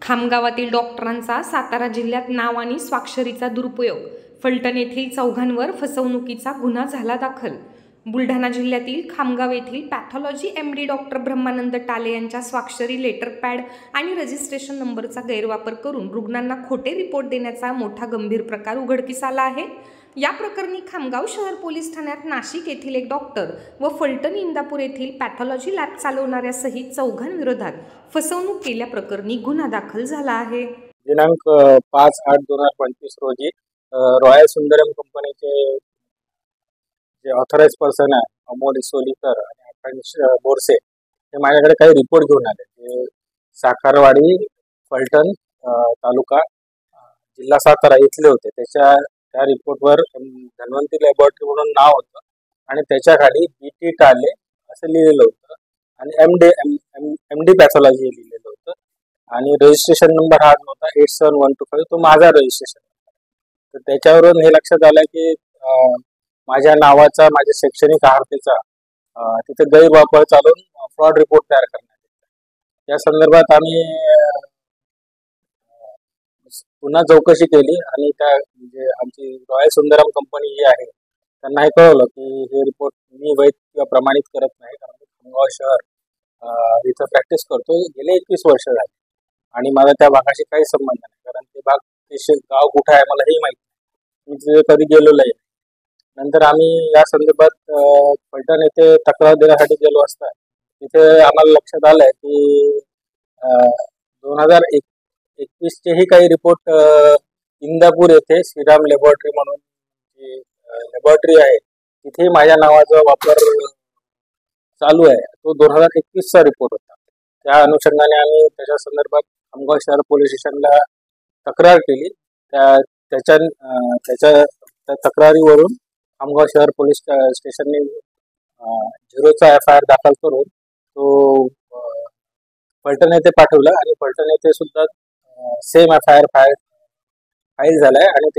खामगावातील डॉक्टरांचा सातारा जिल्ह्यात नाव आणि स्वाक्षरीचा दुरुपयोग. फलटण येथील चौघांवर फसवणुकीचा गुन्हा झाला दाखल. बुलढाणा जिल्ह्यातील खामगाव येथील पॅथॉलॉजी MD डॉक्टर ब्रह्मानंद टाले यांच्या स्वाक्षरी, लेटर पॅड आणि रजिस्ट्रेशन नंबरचा गैरवापर करून रुग्णांना खोटे रिपोर्ट देण्याचा मोठा गंभीर प्रकार उघडकीस आला आहे. या प्रकरणी खामगाव शहर पोलीस ठाण्यात नाशिक येथील एक डॉक्टर व फलटण इंदापूर येथील पॅथॉलॉजी लॅब चालवणाऱ्या सहित चौघांविरोधात फसवणूक केल्याप्रकरणी गुन्हा दाखल झाला आहे. दिनांक 5/8/2025 रोजी रॉयल सुंदरम कंपनीचे जे ऑथराइज पर्सन आहे अमोल सोलीकर आणि आकांश बोरसे हे माझ्याकडे काही रिपोर्ट घेऊन आले. ते साखरवाडी फलटण तालुका जिल्हा सातारा इथले होते. त्या रिपोर्टवर धन्वंती लॅबोरेटरी म्हणून नाव होतं आणि त्याच्या खाली BT टाले असं लिहिलेलं होतं आणि MD पॅथॉलॉजी लिहिलेलं होतं आणि रजिस्ट्रेशन नंबर हा होता 87125. तो माझा रजिस्ट्रेशन. तर त्याच्यावरून हे लक्षात आलं की माझ्या नावाचा, माझ्या शैक्षणिक अर्हतेचा तिथे गैरवापर चालून फ्रॉड रिपोर्ट तयार करण्यात येतो. या संदर्भात आम्ही पुन्हा चौकशी केली आणि त्या म्हणजे आमची रॉयल सुंदरम कंपनी जी आहे त्यांना हे कळवलं की हे रिपोर्ट मी वैध किंवा प्रमाणित करत नाही, कारण खामगाव शहर इथं प्रॅक्टिस करतो गेले 21 वर्ष झाली आणि मला त्या भागाशी काही संबंध नाही, कारण ते भाग गाव कुठं आहे मला हे माहिती नाही, मी तिथे कधी गेलेलो आहे. नंतर आम्ही या संदर्भात फलटण येथे तक्रार देण्यासाठी गेलो असता तिथे आम्हाला लक्षात आलंय की 2021 चेही काही रिपोर्ट इंदापूर येथे श्रीराम लॅबोरेटरी म्हणून जी लॅबोरेटरी आहे तिथे माझ्या नावाचा वापर चालू आहे. तो 2021चा रिपोर्ट होता. त्या अनुषंगाने आम्ही त्याच्या संदर्भात खामगाव शहर पोलीस स्टेशनला तक्रार केली. त्याच्या तक्रारीवरून खामगाव शहर पोलीस स्टेशनने 0चा FIR दाखल करून तो फलटण येथे पाठवला आणि फलटण येथे सुद्धा सेम FIR फाईल झालाय आणि